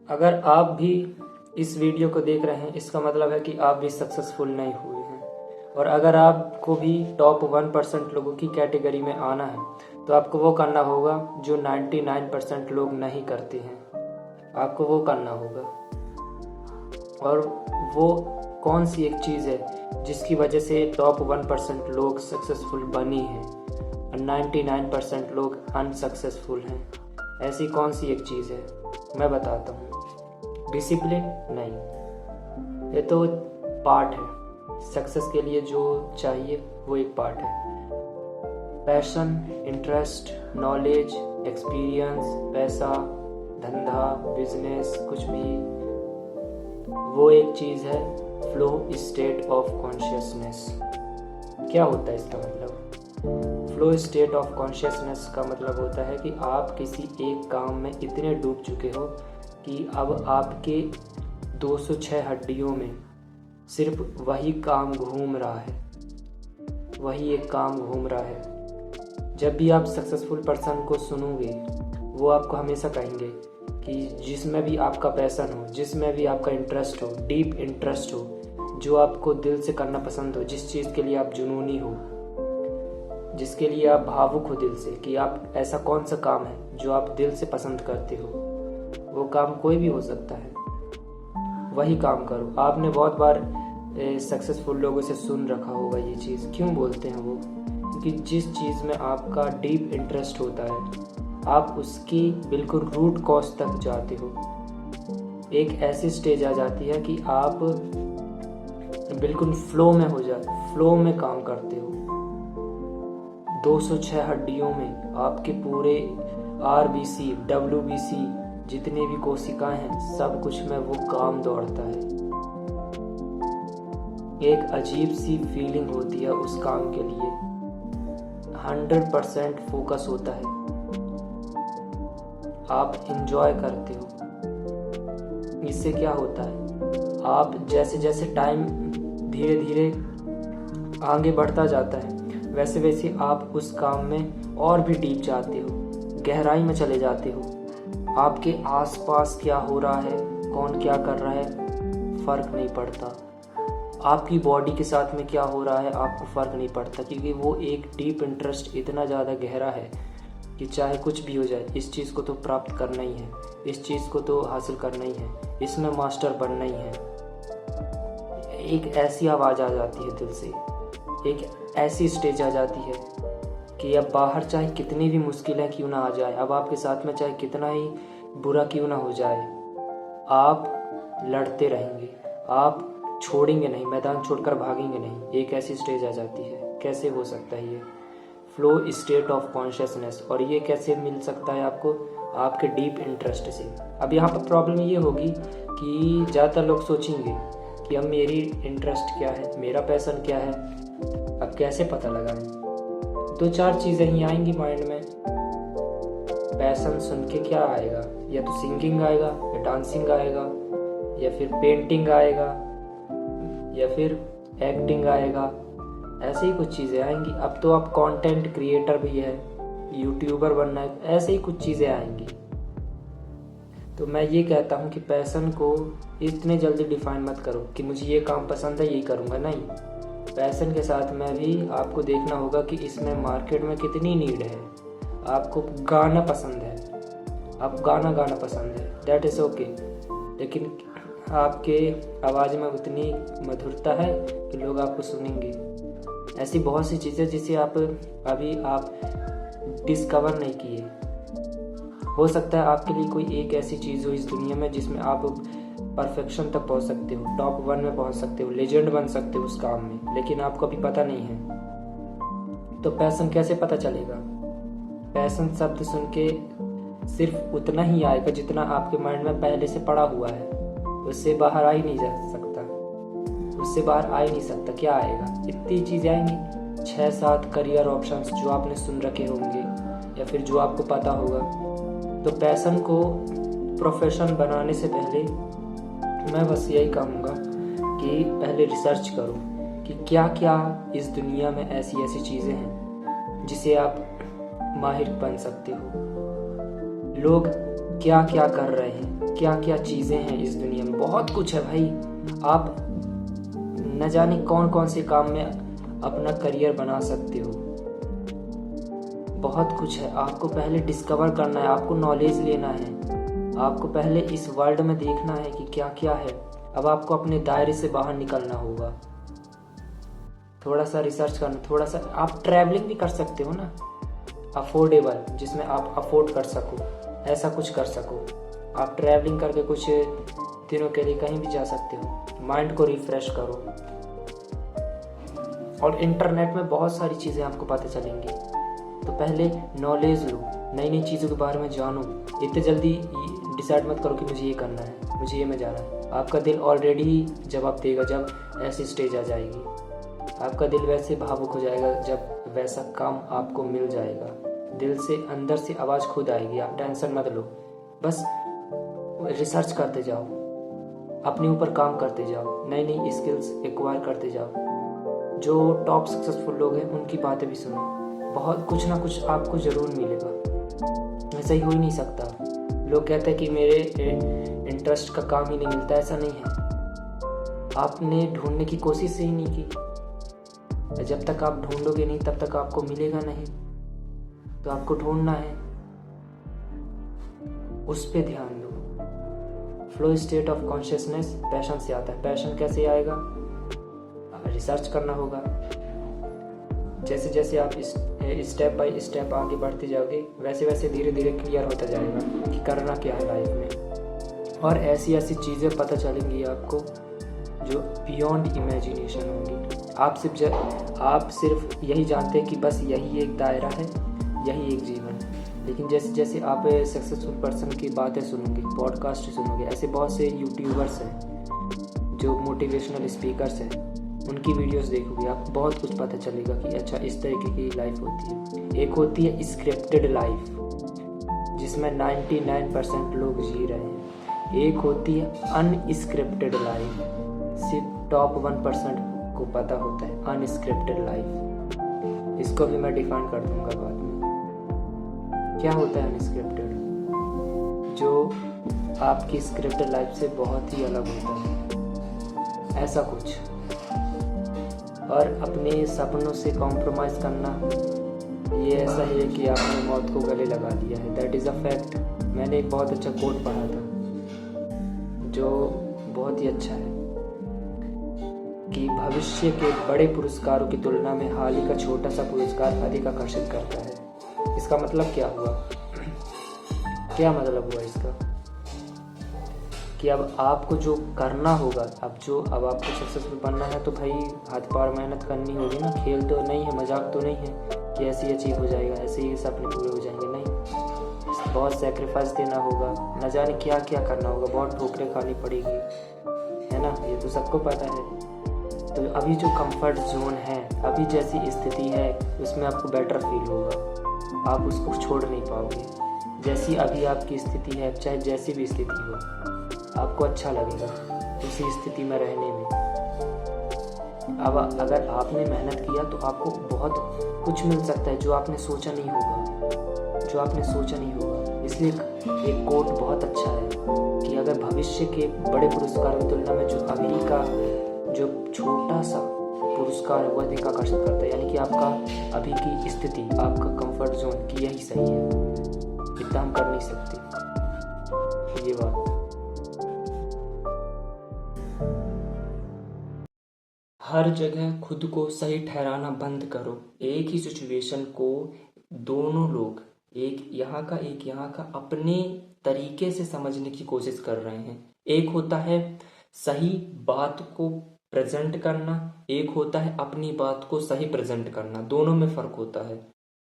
अगर आप भी इस वीडियो को देख रहे हैं, इसका मतलब है कि आप भी सक्सेसफुल नहीं हुए हैं। और अगर आपको भी टॉप 1% लोगों की कैटेगरी में आना है तो आपको वो करना होगा जो 99% लोग नहीं करते हैं। आपको वो करना होगा। और वो कौन सी एक चीज़ है जिसकी वजह से टॉप 1% लोग सक्सेसफुल बने हैं और 99% लोग अनसक्सेसफुल हैं? ऐसी कौन सी एक चीज़ है? मैं बताता हूँ। डिसिप्लिन नहीं, ये तो पार्ट है। सक्सेस के लिए जो चाहिए वो एक पार्ट है। पैशन, इंटरेस्ट, नॉलेज, एक्सपीरियंस, पैसा, धंधा, बिजनेस, कुछ भी, वो एक चीज़ है फ्लो स्टेट ऑफ कॉन्शियसनेस। क्या होता है इसका मतलब? फ्लो स्टेट ऑफ कॉन्शियसनेस का मतलब होता है कि आप किसी एक काम में इतने डूब चुके हो कि अब आपके 206 हड्डियों में सिर्फ वही काम घूम रहा है, वही एक काम घूम रहा है। जब भी आप सक्सेसफुल पर्सन को सुनोगे वो आपको हमेशा कहेंगे कि जिसमें भी आपका पैशन हो, जिसमें भी आपका इंटरेस्ट हो, डीप इंटरेस्ट हो, जो आपको दिल से करना पसंद हो, जिस चीज़ के लिए आप जुनूनी हो, जिसके लिए आप भावुक हो दिल से, कि आप ऐसा कौन सा काम है जो आप दिल से पसंद करते हो, वो काम कोई भी हो सकता है, वही काम करो। आपने बहुत बार सक्सेसफुल लोगों से सुन रखा होगा ये चीज़। क्यों बोलते हैं वो? क्योंकि जिस चीज़ में आपका डीप इंटरेस्ट होता है आप उसकी बिल्कुल रूट कॉज तक जाते हो। एक ऐसी स्टेज आ जाती है कि आप बिल्कुल फ्लो में हो जाते, फ्लो में काम करते हो। 206 हड्डियों में आपके पूरे RBC, WBC जितने भी कोशिकाएं हैं, सब कुछ में वो काम दौड़ता है। एक अजीब सी फीलिंग होती है उस काम के लिए। 100% फोकस होता है, आप इंजॉय करते हो। इससे क्या होता है, आप जैसे जैसे टाइम धीरे धीरे आगे बढ़ता जाता है वैसे वैसे आप उस काम में और भी डीप जाते हो, गहराई में चले जाते हो। आपके आसपास क्या हो रहा है, कौन क्या कर रहा है, फर्क नहीं पड़ता। आपकी बॉडी के साथ में क्या हो रहा है आपको फर्क नहीं पड़ता, क्योंकि वो एक डीप इंटरेस्ट इतना ज़्यादा गहरा है कि चाहे कुछ भी हो जाए, इस चीज़ को तो प्राप्त करना ही है, इस चीज़ को तो हासिल करना ही है, इसमें मास्टर बनना ही है। एक ऐसी आवाज़ आ जाती है दिल से, एक ऐसी स्टेज आ जाती है कि अब बाहर चाहे कितनी भी मुश्किलें क्यों ना आ जाए, अब आपके साथ में चाहे कितना ही बुरा क्यों ना हो जाए, आप लड़ते रहेंगे, आप छोड़ेंगे नहीं, मैदान छोड़कर भागेंगे नहीं। एक ऐसी स्टेज आ जाती है। कैसे हो सकता है ये? Flow state of consciousness. और ये कैसे मिल सकता है आपको? आपके डीप इंटरेस्ट से। अब यहाँ पर प्रॉब्लम ये होगी कि ज़्यादातर लोग सोचेंगे कि अब मेरी इंटरेस्ट क्या है, मेरा पैशन क्या है, अब कैसे पता लगाएं? 2-4 चीज़ें ही आएंगी माइंड में। पैशन सुन के क्या आएगा? या तो सिंगिंग आएगा, या डांसिंग आएगा, या फिर पेंटिंग आएगा, या फिर एक्टिंग आएगा। ऐसे ही कुछ चीज़ें आएंगी। अब तो आप कंटेंट क्रिएटर भी है, यूट्यूबर बनना है, ऐसे ही कुछ चीज़ें आएंगी। तो मैं ये कहता हूँ कि पैशन को इतने जल्दी डिफाइन मत करो कि मुझे ये काम पसंद है यही करूँगा। नहीं, पैशन के साथ में भी आपको देखना होगा कि इसमें मार्केट में कितनी नीड है। आपको गाना पसंद है, आप गाना पसंद है, दैट इज़ ओके, लेकिन आपके आवाज़ में उतनी मधुरता है कि लोग आपको सुनेंगे। ऐसी बहुत सी चीज़ें जिसे आप अभी डिस्कवर नहीं किए। हो सकता है आपके लिए कोई एक ऐसी चीज़ हो इस दुनिया में जिसमें आप परफेक्शन तक पहुंच सकते हो, टॉप 1 में पहुंच सकते हो, लेजेंड बन सकते हो उस काम में, लेकिन आपको अभी पता नहीं है। तो पैशन कैसे पता चलेगा? पैशन शब्द सुन के सिर्फ उतना ही आएगा जितना आपके माइंड में पहले से पड़ा हुआ है, उससे बाहर आ ही नहीं जा सकता, उससे बाहर आ ही नहीं सकता। क्या आएगा? इतनी चीज़ें आएंगी, 6-7 करियर ऑप्शंस जो आपने सुन रखे होंगे या फिर जो आपको पता होगा। तो पैशन को प्रोफेशन बनाने से पहले मैं बस यही कहूँगा कि पहले रिसर्च करो कि क्या क्या इस दुनिया में ऐसी ऐसी चीज़ें हैं जिसे आप माहिर बन सकते हो। लोग क्या क्या कर रहे हैं, क्या क्या चीज़ें हैं इस दुनिया में। बहुत कुछ है भाई, आप न जाने कौन कौन से काम में अपना करियर बना सकते हो। बहुत कुछ है, आपको पहले डिस्कवर करना है, आपको नॉलेज लेना है, आपको पहले इस वर्ल्ड में देखना है कि क्या क्या है। अब आपको अपने दायरे से बाहर निकलना होगा, थोड़ा सा रिसर्च करना, थोड़ा सा आप ट्रैवलिंग भी कर सकते हो ना, अफोर्डेबल, जिसमें आप अफोर्ड कर सको, ऐसा कुछ कर सको। आप ट्रैवलिंग करके कुछ दिनों के लिए कहीं भी जा सकते हो, माइंड को रिफ्रेश करो। और इंटरनेट में बहुत सारी चीज़ें आपको पता चलेंगी, तो पहले नॉलेज लो, नई नई चीज़ों के बारे में जानो। इतने जल्दी डिसाइड मत करो कि मुझे ये करना है, मुझे ये में जाना है। आपका दिल ऑलरेडी जवाब देगा जब ऐसी स्टेज आ जाएगी। आपका दिल वैसे भावुक हो जाएगा जब वैसा काम आपको मिल जाएगा। दिल से अंदर से आवाज़ खुद आएगी। आप टेंशन मत लो, बस रिसर्च करते जाओ, अपने ऊपर काम करते जाओ, नई नई स्किल्स एक्वायर करते जाओ। जो टॉप सक्सेसफुल लोग हैं उनकी बातें भी सुनो, बहुत कुछ ना कुछ आपको ज़रूर मिलेगा। ऐसा ही हो ही नहीं सकता। लोग कहते हैं कि मेरे इंटरेस्ट का काम ही नहीं मिलता, ऐसा नहीं है। आपने ढूंढने की कोशिश ही नहीं की। जब तक आप ढूंढोगे नहीं तब तक आपको मिलेगा नहीं। तो आपको ढूंढना है, उस पे ध्यान दो। Flow state of consciousness passion से आता है। पैशन कैसे आएगा? रिसर्च करना होगा। जैसे जैसे आप स्टेप बाय स्टेप आगे बढ़ते जाओगे, वैसे वैसे धीरे धीरे क्लियर होता जाएगा कि करना क्या है लाइफ में। और ऐसी ऐसी चीज़ें पता चलेंगी आपको जो बियॉन्ड इमेजिनेशन होंगी। आप सिर्फ यही जानते हैं कि बस यही एक दायरा है, यही एक जीवन। लेकिन जैसे जैसे आप सक्सेसफुल पर्सन की बातें सुनोगे, पॉडकास्ट सुनोगे, ऐसे बहुत से यूट्यूबर्स हैं जो मोटिवेशनल स्पीकर्स हैं, उनकी वीडियोस देखोगे, आपको बहुत कुछ पता चलेगा कि अच्छा इस तरीके की लाइफ होती है। एक होती है स्क्रिप्टेड लाइफ, जिसमें 99% लोग जी रहे हैं। एक होती है अनस्क्रिप्टेड लाइफ, सिर्फ टॉप 1% को पता होता है अनस्क्रिप्टेड लाइफ। इसको भी मैं डिफाइन कर दूंगा बाद में। क्या होता है अनस्क्रिप्टेड? जो आपकी स्क्रिप्टेड लाइफ से बहुत ही अलग होता है, ऐसा कुछ। और अपने सपनों से कॉम्प्रोमाइज़ करना, ये ऐसा है कि आपने मौत को गले लगा दिया है। That is a fact. मैंने एक बहुत अच्छा कोट पढ़ा था जो बहुत ही अच्छा है कि भविष्य के बड़े पुरस्कारों की तुलना में हाल ही का छोटा सा पुरस्कार अधिक आकर्षित करता है। इसका मतलब क्या हुआ? क्या मतलब हुआ इसका? कि अब आपको जो करना होगा, अब आपको सक्सेसफुल बनना है, तो भाई हाथ पार मेहनत करनी होगी ना। खेल तो नहीं है, मजाक तो नहीं है कि ऐसे ही अचीव हो जाएगा, ऐसे ही सपने पूरे हो जाएंगे। नहीं, बहुत सेक्रीफाइस देना होगा, न जाने क्या क्या करना होगा, बहुत ठोकरें खानी पड़ेगी, है ना। ये तो सबको पता है। तो अभी जो कंफर्ट जोन है, अभी जैसी स्थिति है, उसमें आपको बेटर फील होगा, आप उसको छोड़ नहीं पाओगे। जैसी अभी आपकी स्थिति है, चाहे जैसी भी स्थिति हो, आपको अच्छा लगेगा उसी स्थिति में रहने में। अब अगर आपने मेहनत किया तो आपको बहुत कुछ मिल सकता है जो आपने सोचा नहीं होगा। इसलिए एक कोट बहुत अच्छा है कि अगर भविष्य के बड़े पुरस्कार की तुलना में जो अभी का जो छोटा सा पुरस्कार है वो अधिक आकर्षित करता है। यानी कि आपका अभी की स्थिति, आपका कंफर्ट जोन की यही सही है, इतना हम कर नहीं सकते। ये बात हर जगह खुद को सही ठहराना बंद करो। एक ही सिचुएशन को दोनों लोग, एक यहाँ का अपने तरीके से समझने की कोशिश कर रहे हैं। एक होता है सही बात को प्रेजेंट करना, एक होता है अपनी बात को सही प्रेजेंट करना। दोनों में फ़र्क होता है।